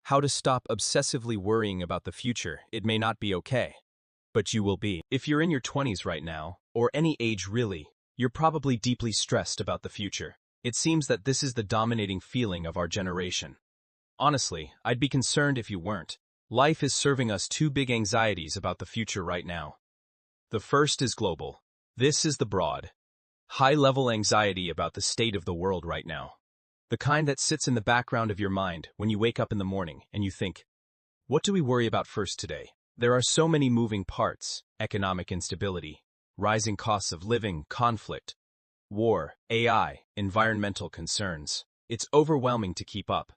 How to stop obsessively worrying about the future. It may not be okay, but you will be. If you're in your 20s right now, or any age really, you're probably deeply stressed about the future. It seems that this is the dominating feeling of our generation. Honestly, I'd be concerned if you weren't. Life is serving us two big anxieties about the future right now. The first is global. This is the broad, high-level anxiety about the state of the world right now. The kind that sits in the background of your mind when you wake up in the morning and you think, what do we worry about first today? There are so many moving parts: economic instability, rising costs of living, conflict, war, AI, environmental concerns. It's overwhelming to keep up.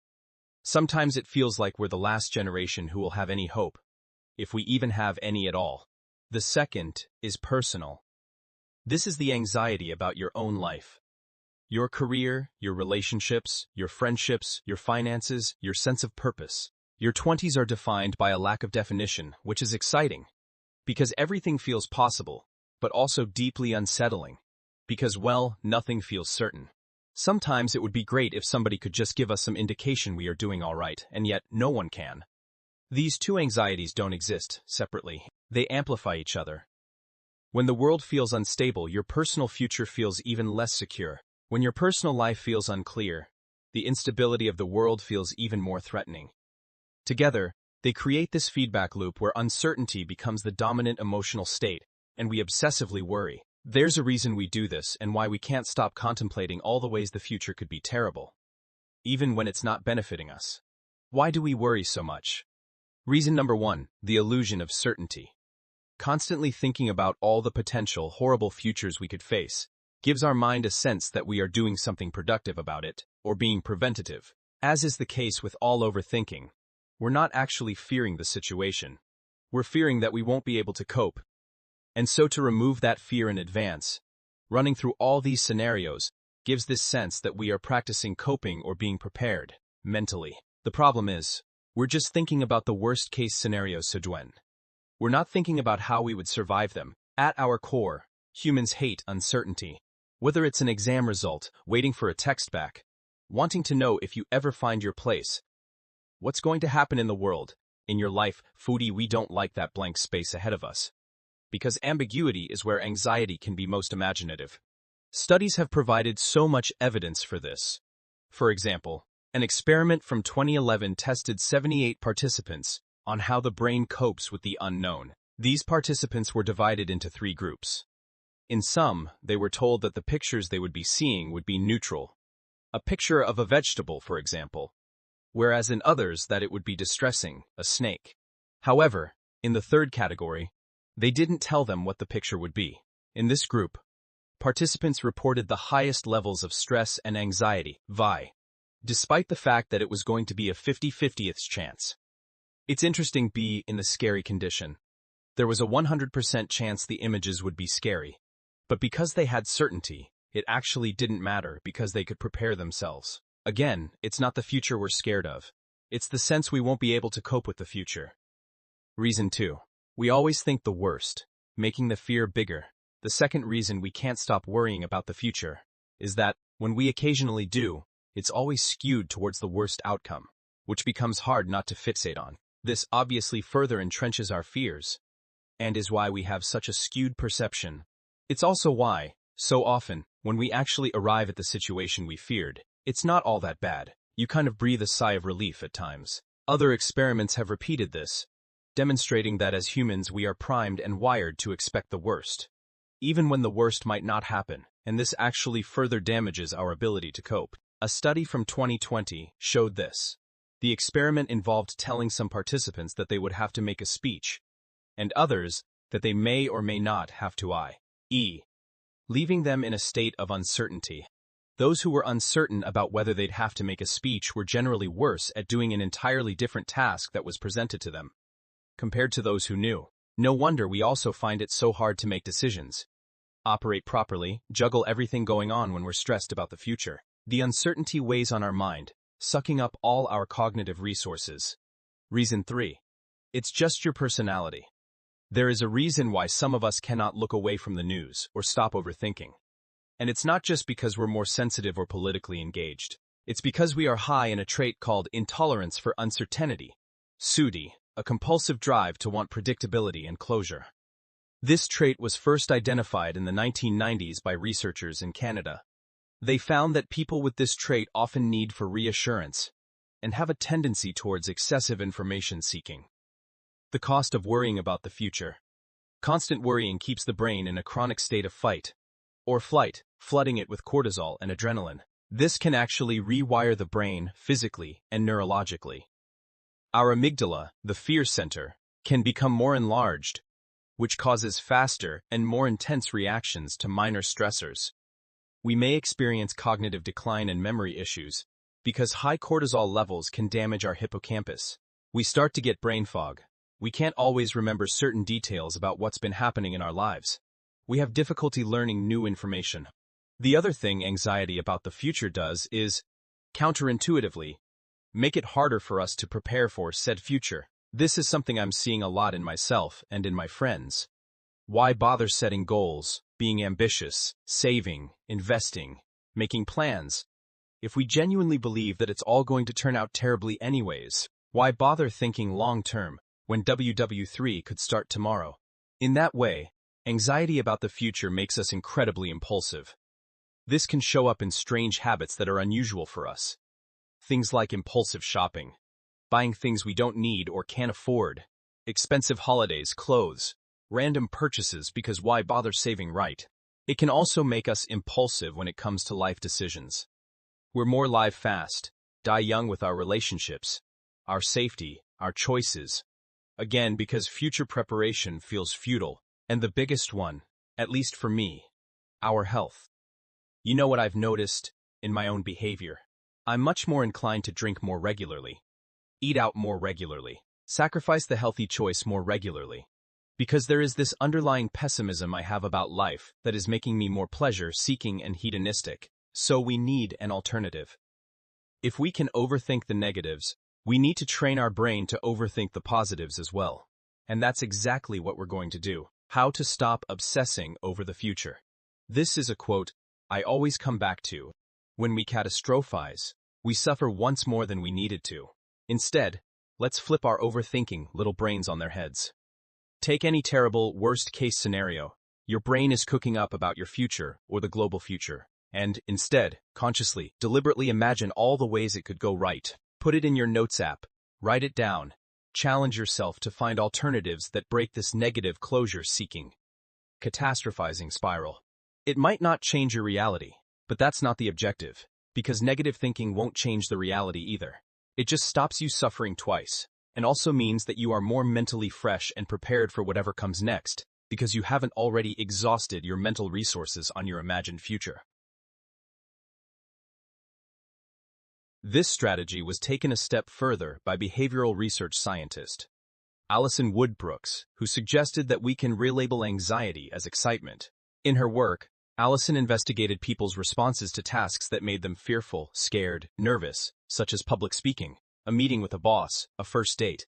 Sometimes it feels like we're the last generation who will have any hope, if we even have any at all. The second is personal. This is the anxiety about your own life. Your career, your relationships, your friendships, your finances, your sense of purpose. Your 20s are defined by a lack of definition, which is exciting, because everything feels possible, but also deeply unsettling, because, well, nothing feels certain. Sometimes it would be great if somebody could just give us some indication we are doing all right, and yet no one can. These two anxieties don't exist separately. They amplify each other. When the world feels unstable, your personal future feels even less secure. When your personal life feels unclear, the instability of the world feels even more threatening. Together, they create this feedback loop where uncertainty becomes the dominant emotional state, and we obsessively worry. There's a reason we do this and why we can't stop contemplating all the ways the future could be terrible, even when it's not benefiting us. Why do we worry so much? Reason number one, the illusion of certainty. Constantly thinking about all the potential horrible futures we could face gives our mind a sense that we are doing something productive about it, or being preventative. As is the case with all overthinking, we're not actually fearing the situation. We're fearing that we won't be able to cope. And so to remove that fear in advance, running through all these scenarios gives this sense that we are practicing coping or being prepared, mentally. The problem is, we're just thinking about the worst-case scenarios, Seduen. We're not thinking about how we would survive them. At our core, humans hate uncertainty. Whether it's an exam result, waiting for a text back, wanting to know if you ever find your place, what's going to happen in the world, in your life, foodie, we don't like that blank space ahead of us. Because ambiguity is where anxiety can be most imaginative. Studies have provided so much evidence for this. For example, an experiment from 2011 tested 78 participants on how the brain copes with the unknown. These participants were divided into three groups. In some, they were told that the pictures they would be seeing would be neutral, a picture of a vegetable, for example, whereas in others that it would be distressing, a snake. However, in the third category, they didn't tell them what the picture would be. In this group, participants reported the highest levels of stress and anxiety, VI, despite the fact that it was going to be a 50-50th chance. It's interesting, in the scary condition. There was a 100% chance the images would be scary. But because they had certainty, it actually didn't matter because they could prepare themselves. Again, it's not the future we're scared of. It's the sense we won't be able to cope with the future. Reason 2. We always think the worst, making the fear bigger. The second reason we can't stop worrying about the future is that, when we occasionally do, it's always skewed towards the worst outcome, which becomes hard not to fixate on. This obviously further entrenches our fears, and is why we have such a skewed perception. It's also why, so often, when we actually arrive at the situation we feared, it's not all that bad. You kind of breathe a sigh of relief at times. Other experiments have repeated this, demonstrating that as humans we are primed and wired to expect the worst, even when the worst might not happen, and this actually further damages our ability to cope. A study from 2020 showed this. The experiment involved telling some participants that they would have to make a speech, and others that they may or may not have to, leaving them in a state of uncertainty. Those who were uncertain about whether they'd have to make a speech were generally worse at doing an entirely different task that was presented to them, compared to those who knew. No wonder we also find it so hard to make decisions, operate properly, juggle everything going on when we're stressed about the future. The uncertainty weighs on our mind, sucking up all our cognitive resources. Reason 3. It's just your personality. There is a reason why some of us cannot look away from the news or stop overthinking. And it's not just because we're more sensitive or politically engaged. It's because we are high in a trait called intolerance for uncertainty, SUDI, a compulsive drive to want predictability and closure. This trait was first identified in the 1990s by researchers in Canada. They found that people with this trait often need for reassurance and have a tendency towards excessive information seeking. The cost of worrying about the future. Constant worrying keeps the brain in a chronic state of fight or flight, flooding it with cortisol and adrenaline. This can actually rewire the brain physically and neurologically. Our amygdala, the fear center, can become more enlarged, which causes faster and more intense reactions to minor stressors. We may experience cognitive decline and memory issues because high cortisol levels can damage our hippocampus. We start to get brain fog. We can't always remember certain details about what's been happening in our lives. We have difficulty learning new information. The other thing anxiety about the future does is, counterintuitively, make it harder for us to prepare for said future. This is something I'm seeing a lot in myself and in my friends. Why bother setting goals, being ambitious, saving, investing, making plans? If we genuinely believe that it's all going to turn out terribly anyways, why bother thinking long-term when WW3 could start tomorrow? In that way, anxiety about the future makes us incredibly impulsive. This can show up in strange habits that are unusual for us. Things like impulsive shopping, buying things we don't need or can't afford, expensive holidays, clothes, random purchases because why bother saving right? It can also make us impulsive when it comes to life decisions. We're more live fast, die young with our relationships, our safety, our choices. Again, because future preparation feels futile. And the biggest one, at least for me, our health. You know what I've noticed in my own behavior? I'm much more inclined to drink more regularly, eat out more regularly, sacrifice the healthy choice more regularly. Because there is this underlying pessimism I have about life that is making me more pleasure-seeking and hedonistic. So we need an alternative. If we can overthink the negatives, we need to train our brain to overthink the positives as well. And that's exactly what we're going to do. How to stop obsessing over the future. This is a quote I always come back to. When we catastrophize, we suffer once more than we needed to. Instead, let's flip our overthinking little brains on their heads. Take any terrible, worst-case scenario. Your brain is cooking up about your future or the global future. And, instead, consciously, deliberately imagine all the ways it could go right. Put it in your Notes app. Write it down. Challenge yourself to find alternatives that break this negative closure-seeking, catastrophizing spiral. It might not change your reality, but that's not the objective, because negative thinking won't change the reality either. It just stops you suffering twice, and also means that you are more mentally fresh and prepared for whatever comes next, because you haven't already exhausted your mental resources on your imagined future. This strategy was taken a step further by behavioral research scientist Alison Wood-Brooks, who suggested that we can relabel anxiety as excitement. In her work, Alison investigated people's responses to tasks that made them fearful, scared, nervous, such as public speaking, a meeting with a boss, a first date.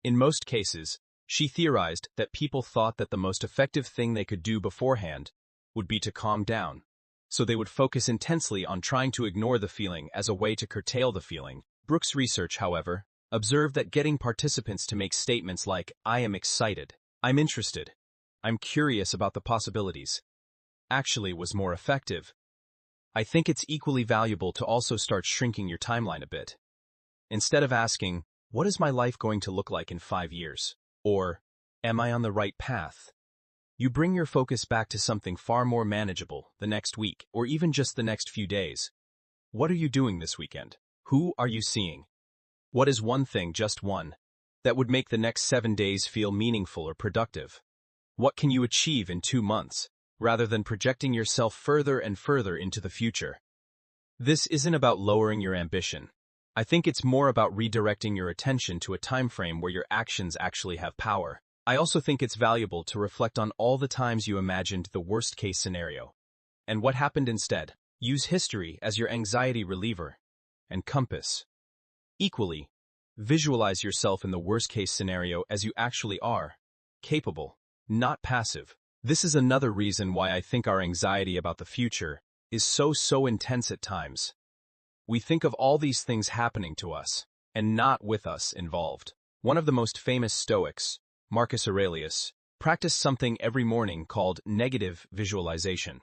In most cases, she theorized that people thought that the most effective thing they could do beforehand would be to calm down. So they would focus intensely on trying to ignore the feeling as a way to curtail the feeling. Brooks' research, however, observed that getting participants to make statements like, "I am excited," "I'm interested," "I'm curious about the possibilities," actually was more effective. I think it's equally valuable to also start shrinking your timeline a bit. Instead of asking, "What is my life going to look like in 5 years?" or, "Am I on the right path?" you bring your focus back to something far more manageable, the next week, or even just the next few days. What are you doing this weekend? Who are you seeing? What is one thing, just one, that would make the next 7 days feel meaningful or productive? What can you achieve in 2 months, rather than projecting yourself further and further into the future? This isn't about lowering your ambition. I think it's more about redirecting your attention to a time frame where your actions actually have power. I also think it's valuable to reflect on all the times you imagined the worst-case scenario. And what happened instead? Use history as your anxiety reliever and compass. Equally, visualize yourself in the worst-case scenario as you actually are, capable, not passive. This is another reason why I think our anxiety about the future is so intense at times. We think of all these things happening to us, and not with us involved. One of the most famous Stoics, Marcus Aurelius, practiced something every morning called negative visualization.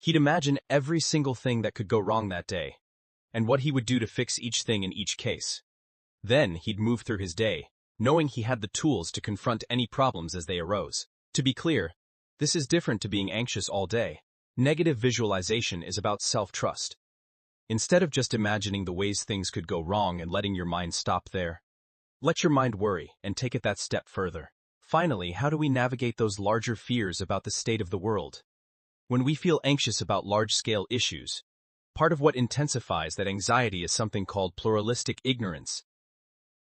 He'd imagine every single thing that could go wrong that day, and what he would do to fix each thing in each case. Then he'd move through his day, knowing he had the tools to confront any problems as they arose. To be clear, this is different to being anxious all day. Negative visualization is about self-trust. Instead of just imagining the ways things could go wrong and letting your mind stop there, let your mind worry and take it that step further. Finally, how do we navigate those larger fears about the state of the world? When we feel anxious about large-scale issues, part of what intensifies that anxiety is something called pluralistic ignorance.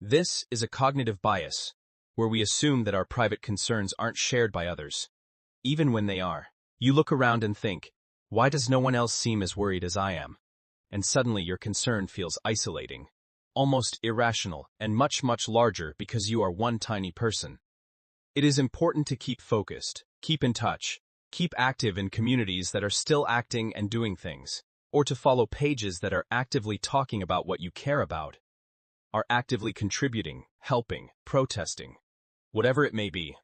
This is a cognitive bias, where we assume that our private concerns aren't shared by others, even when they are. You look around and think, why does no one else seem as worried as I am? And suddenly your concern feels isolating, almost irrational, and much, much larger because you are one tiny person. It is important to keep focused, keep in touch, keep active in communities that are still acting and doing things, or to follow pages that are actively talking about what you care about, are actively contributing, helping, protesting, whatever it may be.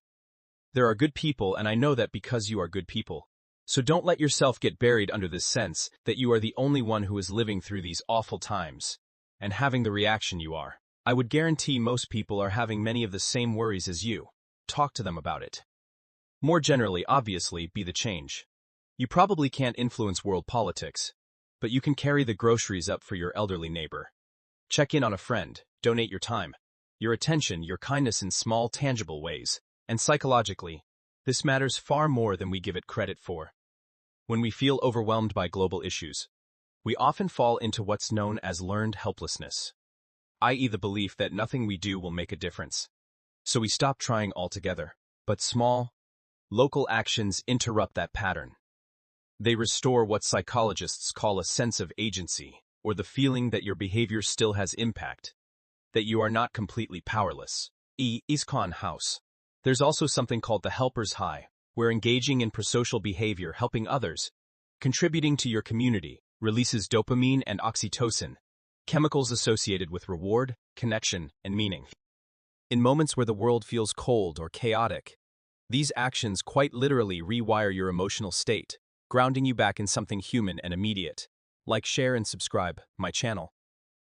There are good people, and I know that because you are good people. So don't let yourself get buried under this sense that you are the only one who is living through these awful times and having the reaction you are. I would guarantee most people are having many of the same worries as you. Talk to them about it. More generally, obviously, be the change. You probably can't influence world politics, but you can carry the groceries up for your elderly neighbor. Check in on a friend, donate your time, your attention, your kindness in small, tangible ways. And psychologically, this matters far more than we give it credit for. When we feel overwhelmed by global issues, we often fall into what's known as learned helplessness, i.e. the belief that nothing we do will make a difference. So we stop trying altogether. But small, local actions interrupt that pattern. They restore what psychologists call a sense of agency, or the feeling that your behavior still has impact, that you are not completely powerless. Iskan House. There's also something called the helper's high, where engaging in prosocial behavior, helping others, contributing to your community, releases dopamine and oxytocin, chemicals associated with reward, connection, and meaning. In moments where the world feels cold or chaotic, these actions quite literally rewire your emotional state, grounding you back in something human and immediate. Like, share, and subscribe my channel.